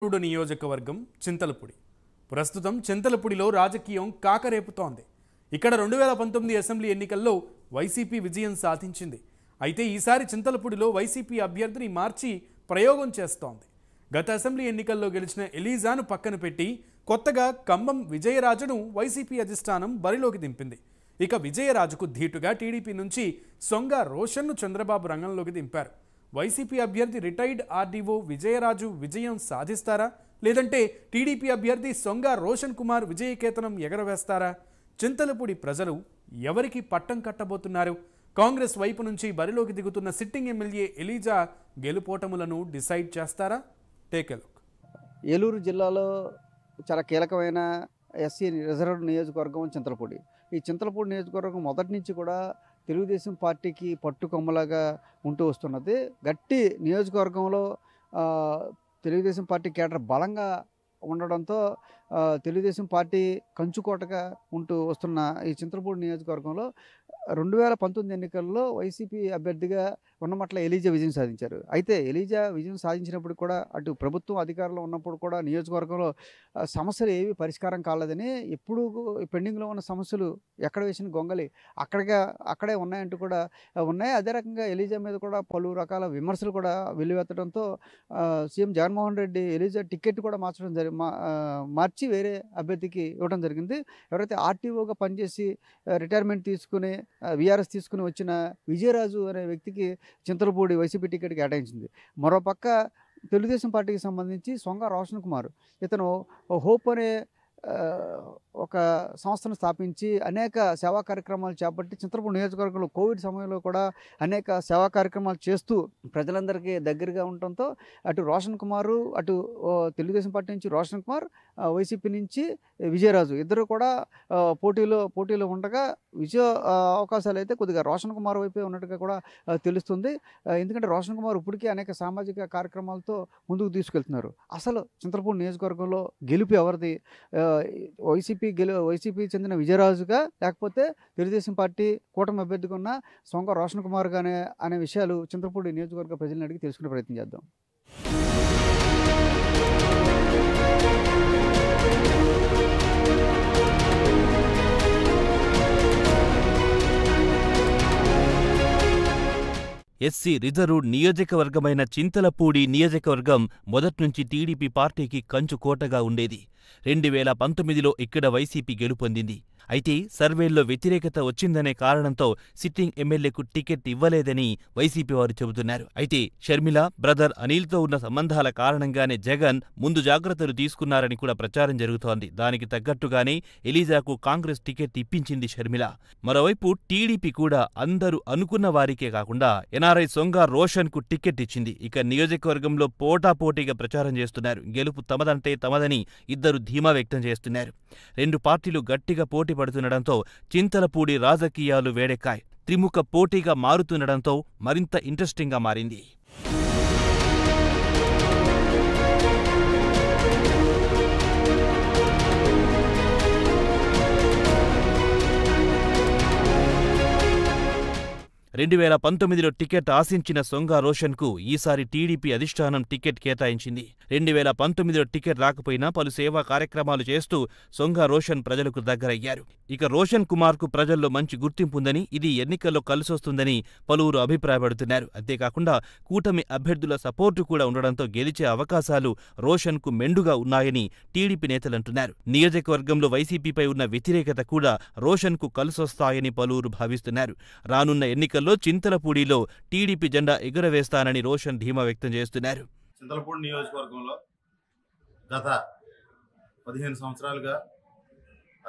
నియోజకవర్గం చింతలపూడి ప్రస్తుతం చింతలపూడిలో రాజకీయం కాకరేపుతోంది. ఇక్కడ 2019 అసెంబ్లీ ఎన్నికల్లో వైసీపీ విజయం సాధించింది. అయితే ఈసారి చింతలపూడిలో వైసీపీ అభ్యర్థిని మార్చి ప్రయోగం చేస్తోంది. గత అసెంబ్లీ ఎన్నికల్లో గెలిచిన ఎలీజాను పక్కన పెట్టి కొత్తగా కంబం విజయరాజును వైసీపీ అధిష్టానం బరిలోకి దింపింది. ఇక విజయరాజుకు ధీటుగా టీడీపీ నుంచి సొంగ రోషన్ను చంద్రబాబు రంగంలోకి దింపారు. వైసీపీ అభ్యర్థి రిటైర్డ్ ఆర్డీఓ విజయరాజు విజయం సాధిస్తారా, లేదంటే టీడీపీ అభ్యర్థి సొంగ రోషన్ కుమార్ విజయకేతనం ఎగరవేస్తారా? చింతలపూడి ప్రజలు ఎవరికి పట్టం కట్టబోతున్నారు? కాంగ్రెస్ వైపు నుంచి బరిలోకి దిగుతున్న సిట్టింగ్ ఎమ్మెల్యే ఎలీజా గెలుపోటములను డిసైడ్ చేస్తారా? Take a look. ఏలూరు జిల్లాలో చాలా కీలకమైన ఎస్సీ రిజర్వ్డ్ నియోజకవర్గం చింతలపూడి. ఈ చింతలపూడి నియోజకవర్గం మొదటి నుంచి కూడా తెలుగుదేశం పార్టీకి పట్టుకొమ్మలాగా ఉంటూ వస్తున్నది. గట్టి నియోజకవర్గంలో తెలుగుదేశం పార్టీ కేడర్ బలంగా ఉండడంతో తెలుగుదేశం పార్టీ కంచుకోటగా ఉంటూ వస్తున్న ఈ చింతలపూడి నియోజకవర్గంలో 2019 ఎన్నికల్లో వైసీపీ అభ్యర్థిగా ఉన్నమట్ల ఎలీజా విజయం సాధించారు. అయితే ఎలీజా విజయం సాధించినప్పుడు కూడా అటు ప్రభుత్వం అధికారంలో ఉన్నప్పుడు కూడా నియోజకవర్గంలో సమస్యలు ఏవి పరిష్కారం కాలేదని, ఎప్పుడు పెండింగ్లో ఉన్న సమస్యలు ఎక్కడ వేసిన గొంగలి అక్కడే ఉన్నాయంటూ కూడా ఉన్నాయి. అదే రకంగా ఎలీజా మీద కూడా పలు రకాల విమర్శలు కూడా వెల్లువెత్తడంతో CM Jaganmohan Reddy Eliza ticket కూడా మార్చి వేరే అభ్యర్థికి ఇవ్వడం జరిగింది. ఎవరైతే ఆర్టీఓగా పనిచేసి రిటైర్మెంట్ తీసుకుని వీఆర్ఎస్ తీసుకుని వచ్చిన విజయరాజు అనే వ్యక్తికి చింతలపూడి వైసీపీ టికెట్ కేటాయించింది. మరోపక్క తెలుగుదేశం పార్టీకి సంబంధించి సొంగ రోషన్ కుమార్, ఇతను హోప్ అనే ఒక సంస్థను స్థాపించి అనేక సేవా కార్యక్రమాలు చేపట్టి చింతలపూడి నియోజకవర్గంలో కోవిడ్ సమయంలో కూడా అనేక సేవా కార్యక్రమాలు చేస్తూ ప్రజలందరికీ దగ్గరగా ఉండటంతో అటు రోషన్ కుమారు, అటు తెలుగుదేశం పార్టీ నుంచి రోషన్ కుమార్, వైసీపీ నుంచి విజయరాజు ఇద్దరు కూడా పోటీలో ఉండగా విజయ అవకాశాలు అయితే కొద్దిగా రోషన్ కుమార్ వైపే ఉన్నట్టుగా కూడా తెలుస్తుంది. ఎందుకంటే రోషన్ కుమార్ ఇప్పటికీ అనేక సామాజిక కార్యక్రమాలతో ముందుకు తీసుకెళ్తున్నారు. అసలు చింతలపూడి నియోజకవర్గంలో గెలుపు ఎవరిది? వైసీపీ చెందిన విజయరాజుగా, లేకపోతే తెలుగుదేశం పార్టీ కూటమి అభ్యర్థిగా ఉన్న సొంగ రోషన్ కుమార్ గానే అనే విషయాలు చింతలపూడి నియోజకవర్గ ప్రజలను అడిగి తెలుసుకునే ప్రయత్నం చేద్దాం. ఎస్సీ రిజర్వ్డ్ నియోజకవర్గమైన చింతలపూడి నియోజకవర్గం మొదట్నుంచి టీడీపీ పార్టీకి కంచుకోటగా ఉండేది. 2019లో ఇక్కడ వైసీపీ గెలుపొందింది. అయితే సర్వేల్లో వ్యతిరేకత వచ్చిందనే కారణంతో సిట్టింగ్ ఎమ్మెల్యేకు టికెట్ ఇవ్వలేదని వైసీపీ వారు చెబుతున్నారు. అయితే షర్మిల బ్రదర్ అనిల్తో ఉన్న సంబంధాల కారణంగానే జగన్ ముందు జాగ్రత్తలు తీసుకున్నారని కూడా ప్రచారం జరుగుతోంది. దానికి తగ్గట్టుగానే ఎలీజాకు కాంగ్రెస్ టికెట్ ఇప్పించింది షర్మిల. మరోవైపు టీడీపీ కూడా అందరూ అనుకున్న వారికే కాకుండా ఎన్ఆర్ఐ సొంగ రోషన్కు టికెట్ ఇచ్చింది. ఇక నియోజకవర్గంలో పోటాపోటీగా ప్రచారం చేస్తున్నారు. గెలుపు తమదంటే తమదని ఇద్దరు ధీమా వ్యక్తం చేస్తున్నారు. రెండు పార్టీలు గట్టిగా పోటీ పడుతుండటంతో చింతలపూడి రాజకీయాలు వేడెక్కాయి. త్రిముఖ పోటీగా మారుతుండటంతో మరింత ఇంట్రెస్టింగ్గా మారింది. రెండు 2019లో టికెట్ ఆశించిన సొంగ రోషన్కు ఈసారి టీడీపీ అధిష్టానం టికెట్ కేటాయించింది. 2019లో టికెట్ రాకపోయినా పలు సేవా కార్యక్రమాలు చేస్తూ సొంగ రోషన్ ప్రజలకు దగ్గరయ్యారు. ఇక రోషన్ కుమార్కు ప్రజల్లో మంచి గుర్తింపుందని, ఇది ఎన్నికల్లో కలిసొస్తుందని పలువురు అభిప్రాయపడుతున్నారు. అంతేకాకుండా కూటమి అభ్యర్థుల సపోర్టు కూడా ఉండడంతో గెలిచే అవకాశాలు రోషన్కు మెండుగా ఉన్నాయని టీడీపీ నేతలంటున్నారు. నియోజకవర్గంలో వైసీపీపై ఉన్న వ్యతిరేకత కూడా రోషన్కు కలిసొస్తాయని పలువురు భావిస్తున్నారు. రానున్న ఎన్నికల్లో చింతలపూడిలో టీడీపీ జెండా ఎగురవేస్తానని రోషన్ ధీమా వ్యక్తం చేస్తున్నారు. చింతలపూడి నియోజకవర్గంలో గత 15 సంవత్సరాలుగా,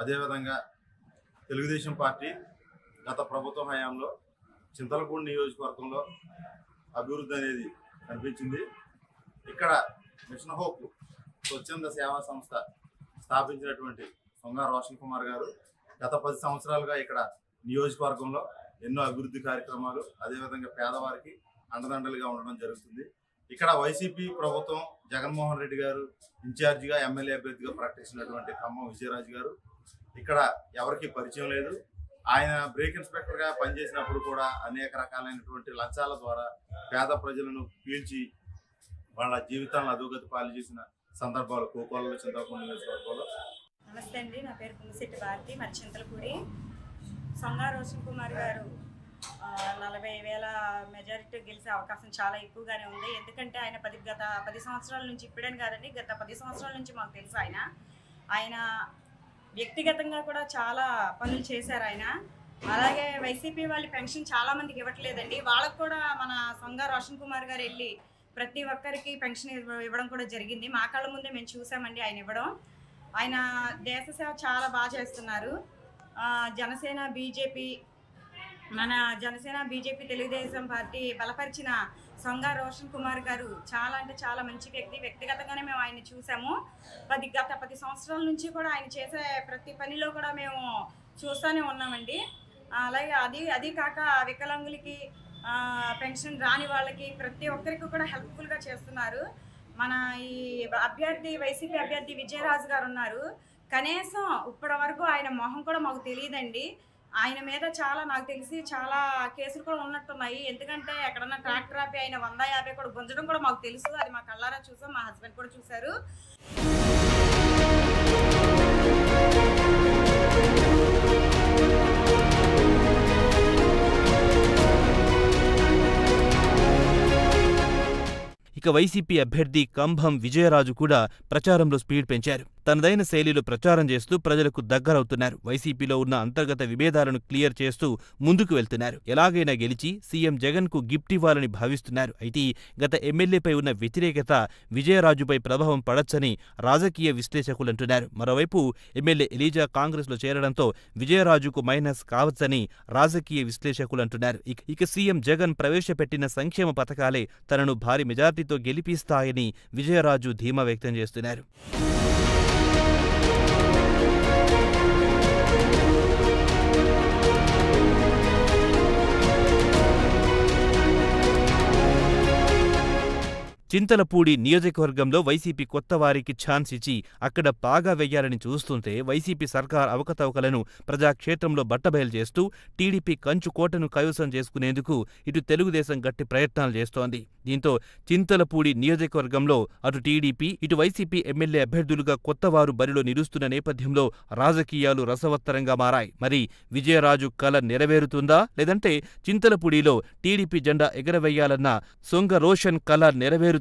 అదేవిధంగా తెలుగుదేశం పార్టీ గత ప్రభుత్వ హయాంలో చింతలపూడి నియోజకవర్గంలో అభివృద్ధి అనేది కనిపించింది. ఇక్కడ మిషన్ హోప్ స్వచ్ఛంద సేవా సంస్థ స్థాపించినటువంటి సొంగ రోషన్ కుమార్ గారు గత 10 సంవత్సరాలుగా ఇక్కడ నియోజకవర్గంలో ఎన్నో అభివృద్ధి కార్యక్రమాలు, అదేవిధంగా పేదవారికి అండదండలుగా ఉండడం జరుగుతుంది. ఇక్కడ వైసీపీ ప్రభుత్వం జగన్మోహన్ రెడ్డి గారు ఇన్ఛార్జిగా ఎమ్మెల్యే అభ్యర్థిగా ప్రకటించినటువంటి ఖమ్మం విజయరాజు గారు ఇక్కడ ఎవరికి పరిచయం లేదు. ఆయన బ్రేక్ ఇన్స్పెక్టర్గా పనిచేసినప్పుడు కూడా అనేక రకాలైనటువంటి లంచాల ద్వారా పేద ప్రజలను పీల్చి వాళ్ళ జీవితాలను అధోగతి పాలు చేసిన సందర్భాలు కోకోలలో చింతలపూడి నియోజకవర్గంలో. నమస్తే అండి, నా పేరు పుంగిశెట్టి భారతి, మరి చింతలపూడి. సొంగా రోషన్ కుమార్ గారు 40,000 మెజారిటీ గెలిచే అవకాశం చాలా ఎక్కువగానే ఉంది. ఎందుకంటే ఆయన గత 10 సంవత్సరాల నుంచి, ఇప్పుడని కాదండి, గత 10 సంవత్సరాల నుంచి మాకు తెలుసు. ఆయన వ్యక్తిగతంగా కూడా చాలా పనులు చేశారు ఆయన. అలాగే వైసీపీ వాళ్ళు పెన్షన్ చాలామందికి ఇవ్వట్లేదండి, వాళ్ళకు కూడా మన సొంగా రోషన్ కుమార్ గారు వెళ్ళి ప్రతి ఒక్కరికి పెన్షన్ ఇవ్వడం కూడా జరిగింది. మా కళ్ళ ముందే మేము చూసామండి ఆయన ఇవ్వడం. ఆయన దేశ సేవ చాలా బాగా చేస్తున్నారు. జనసేన బీజేపీ తెలుగుదేశం పార్టీ బలపరిచిన సొంగా రోషన్ కుమార్ గారు చాలా అంటే చాలా మంచి వ్యక్తి. వ్యక్తిగతంగానే మేము ఆయన చూసాము. గత 10 సంవత్సరాల నుంచి కూడా ఆయన చేసే ప్రతి పనిలో కూడా మేము చూస్తూనే ఉన్నామండి. అలాగే అది కాక వికలాంగులకి, పెన్షన్ రాని వాళ్ళకి, ప్రతి ఒక్కరికి కూడా హెల్ప్ఫుల్గా చేస్తున్నారు. మన ఈ వైసీపీ అభ్యర్థి విజయరాజు గారు ఉన్నారు. కనీసం ఇప్పటి వరకు ఆయన మొహం కూడా మాకు తెలియదండి. ఆయన మీద నాకు తెలిసి చాలా కేసులు కూడా ఉన్నట్టున్నాయి. ఎందుకంటే ఎక్కడన్నా ట్రాక్టర్ ఆపి ఆయన 150 కూడా గుంజడం కూడా మాకు తెలుసు. అది మా కళ్ళారా చూసాం, మా హస్బెండ్ కూడా చూశారు. ఇక వైసీపీ అభ్యర్థి కంభం విజయరాజు కూడా ప్రచారంలో స్పీడ్ పెంచారు. తనదైన శైలిలో ప్రచారం చేస్తూ ప్రజలకు దగ్గరవుతున్నారు. వైసీపీలో ఉన్న అంతర్గత విభేదాలను క్లియర్ చేస్తూ ముందుకు వెళ్తున్నారు. ఎలాగైనా గెలిచి సీఎం జగన్కు గిఫ్ట్ ఇవ్వాలని భావిస్తున్నారు. అయితే గత ఎమ్మెల్యేపై ఉన్న వ్యతిరేకత విజయరాజుపై ప్రభావం పడొచ్చని రాజకీయ విశ్లేషకులంటున్నారు. మరోవైపు ఎమ్మెల్యే ఎలీజా కాంగ్రెస్లో చేరడంతో విజయరాజుకు మైనస్ కావచ్చని రాజకీయ విశ్లేషకులంటున్నారు. ఇక సీఎం జగన్ ప్రవేశపెట్టిన సంక్షేమ పథకాలే తనను భారీ మెజార్టీతో గెలిపిస్తాయని విజయరాజు ధీమా వ్యక్తం చేస్తున్నారు. చింతలపూడి నియోజకవర్గంలో వైసీపీ కొత్త వారికి ఛాన్స్ ఇచ్చి అక్కడ పాగా వెయ్యాలని చూస్తుంటే వైసీపీ సర్కార్ అవకతవకలను ప్రజాక్షేత్రంలో బట్టబయలు చేస్తూ టీడీపీ కంచుకోటను కైవసం చేసుకునేందుకు ఇటు తెలుగుదేశం గట్టి ప్రయత్నాలు చేస్తోంది. దీంతో చింతలపూడి నియోజకవర్గంలో అటు టీడీపీ ఇటు వైసీపీ ఎమ్మెల్యే అభ్యర్థులుగా కొత్తవారు బరిలో నిలుస్తున్న నేపథ్యంలో రాజకీయాలు రసవత్తరంగా మారాయి. మరి విజయరాజు కల నెరవేరుతుందా, లేదంటే చింతలపూడిలో టీడీపీ జెండా ఎగరవేయాలన్న సొంగ రోషన్ కల నెరవేరుతుందా,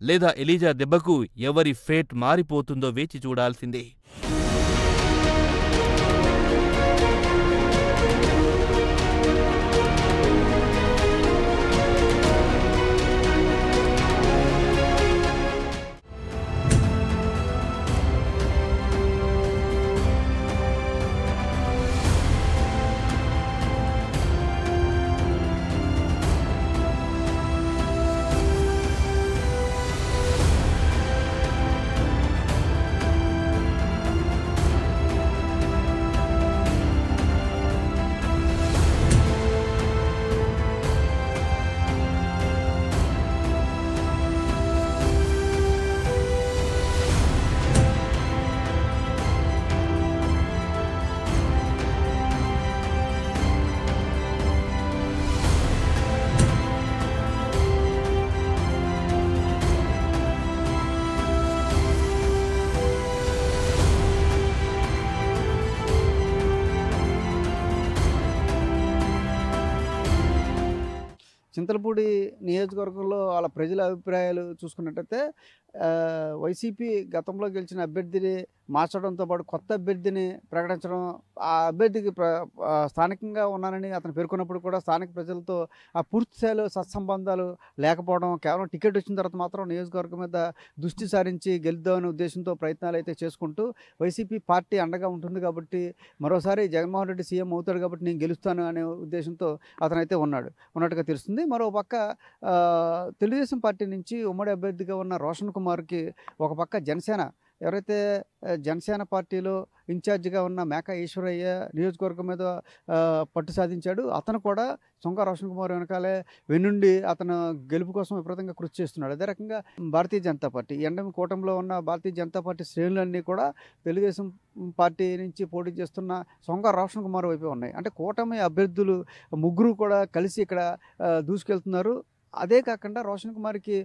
లేదా ఎలీజా దెబ్బకు ఎవరి ఫేట్ మారిపోతుందో వేచి చూడాల్సిందే. చింతలపూడి నియోజకవర్గంలో వాళ్ళ ప్రజల అభిప్రాయాలు చూసుకున్నట్టయితే వైసీపీ గతంలో గెలిచిన అభ్యర్థిని మార్చడంతో పాటు కొత్త అభ్యర్థిని ప్రకటించడం, ఆ అభ్యర్థికి స్థానికంగా ఉన్నానని అతను పేర్కొన్నప్పుడు కూడా స్థానిక ప్రజలతో ఆ పూర్తి స్థాయిలో సత్సంబంధాలు లేకపోవడం, కేవలం టికెట్ వచ్చిన తర్వాత మాత్రం నియోజకవర్గం మీద దృష్టి సారించి గెలుద్దామనే ఉద్దేశంతో ప్రయత్నాలు అయితే చేసుకుంటూ వైసీపీ పార్టీ అండగా ఉంటుంది కాబట్టి మరోసారి జగన్మోహన్ రెడ్డి సీఎం అవుతాడు కాబట్టి నేను గెలుస్తాను అనే ఉద్దేశంతో అతనైతే ఉన్నట్టుగా తెలుస్తుంది. మరో పక్క తెలుగుదేశం పార్టీ నుంచి ఉమ్మడి అభ్యర్థిగా ఉన్న రోషన్ కుమార్కి ఒక పక్క ఎవరైతే జనసేన పార్టీలో ఇన్ఛార్జిగా ఉన్న మేకా ఈశ్వరయ్య నియోజకవర్గం మీద పట్టు సాధించాడు. అతను కూడా సొంగ రోషన్ కుమార్ వెనకాలే వెన్నుండి అతను గెలుపు కోసం విపరీతంగా కృషి చేస్తున్నాడు. అదే రకంగా భారతీయ జనతా పార్టీ ఎండమి కూటమిలో ఉన్న భారతీయ జనతా పార్టీ శ్రేణులన్నీ కూడా తెలుగుదేశం పార్టీ నుంచి పోటీ చేస్తున్న సొంగ రోషన్ కుమార్ వైపే ఉన్నాయి. అంటే కూటమి అభ్యర్థులు ముగ్గురు కూడా కలిసి ఇక్కడ దూసుకెళ్తున్నారు. అదే కాకుండా రోషన్ కుమార్కి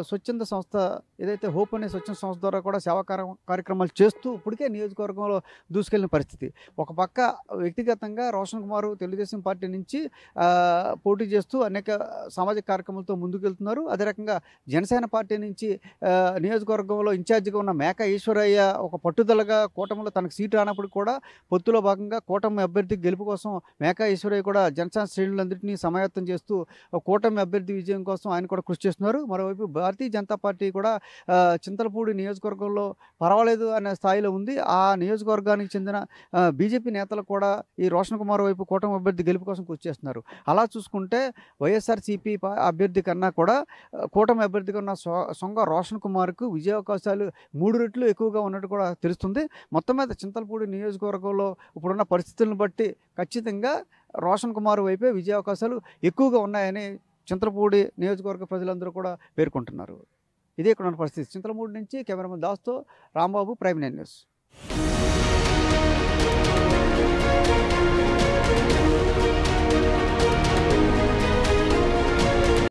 స్వచ్ఛంద సంస్థ ఏదైతే హోప్ అనే స్వచ్ఛంద సంస్థ ద్వారా కూడా సేవా కార్యక్రమాలు చేస్తూ ఇప్పటికే నియోజకవర్గంలో దూసుకెళ్లిన పరిస్థితి. ఒక పక్క వ్యక్తిగతంగా రోషన్ కుమార్ తెలుగుదేశం పార్టీ నుంచి పోటీ చేస్తూ అనేక సామాజిక కార్యక్రమాలతో ముందుకెళ్తున్నారు. అదే రకంగా జనసేన పార్టీ నుంచి నియోజకవర్గంలో ఇన్ఛార్జిగా ఉన్న మేకా ఈశ్వరయ్య ఒక పట్టుదలగా కూటమిలో తనకు సీటు రానప్పుడు కూడా పొత్తులో భాగంగా కూటమి అభ్యర్థి గెలుపు కోసం మేకా ఈశ్వరయ్య కూడా జనసేన శ్రేణులందరినీ సమాయత్తం చేస్తూ కూటమి అభ్యర్థి విజయం కోసం ఆయన కూడా కృషి చేస్తున్నారు. మరోవైపు భారతీయ జనతా పార్టీ కూడా చింతలపూడి నియోజకవర్గంలో పర్వాలేదు అనే స్థాయిలో ఉంది. ఆ నియోజకవర్గానికి చెందిన బీజేపీ నేతలు కూడా ఈ రోషన్ కుమార్ వైపు కూటమి అభ్యర్థి గెలుపు కోసం కృషి చేస్తున్నారు. అలా చూసుకుంటే వైఎస్ఆర్సీపీ అభ్యర్థి కన్నా కూడా కూటమి అభ్యర్థిగా ఉన్న సొంగ రోషన్ కుమార్కు విజయావకాశాలు 3 రెట్లు ఎక్కువగా ఉన్నట్టు కూడా తెలుస్తుంది. మొత్తం మీద చింతలపూడి నియోజకవర్గంలో ఇప్పుడున్న పరిస్థితులను బట్టి ఖచ్చితంగా రోషన్ కుమార్ వైపే విజయావకాశాలు ఎక్కువగా ఉన్నాయని చింతలపూడి నియోజకవర్గ ప్రజలందరూ కూడా పేర్కొంటున్నారు. ఇదే ఇక్కడ ఉన్న పరిస్థితి. చింతలపూడి నుంచి కెమెరామెన్ దాస్తో రాంబాబు, ప్రైమ్ 9 న్యూస్.